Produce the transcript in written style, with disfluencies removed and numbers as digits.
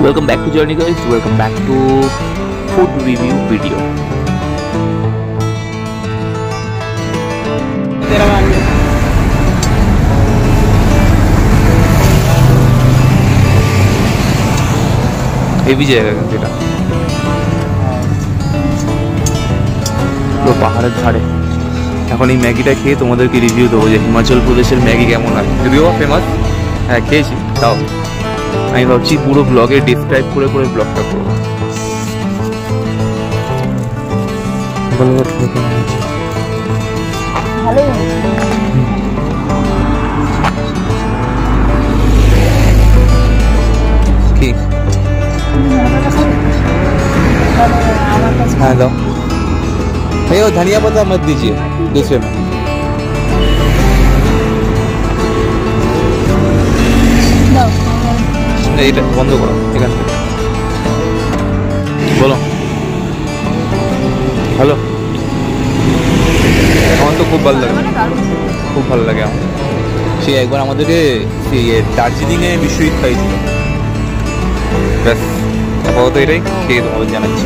Welcome back to Journey guys, welcome back to food review video. Heavy জায়গা কিন্তু এটা পুরো পাহাড়ের ধারে। এখন এই ম্যাগিটা খেয়ে তোমাদেরকে রিভিউ দেবো যে হিমাচল প্রদেশের ম্যাগি কেমন হয়। যদিও ফেমাস, হ্যাঁ খেয়েছি, তাও আমি ভাবছি পুরো ব্লগে ডিসক্রাইব করে করে ব্লগটা করবো। কি हाँ दो भैया वो धनिया पत्ता मत दीजिए दूसरे में। এইটা বন্ধ করো এখান থেকে। বলো হ্যালো, আমার তো খুব ভালো লাগে, খুব ভালো লাগে আমার। সে একবার আমাদেরকে দার্জিলিংয়ে বিশ্বজিৎ খাইছিল। ব্যাস আপাতত এটাই খেয়ে তোমাদের জানাচ্ছি।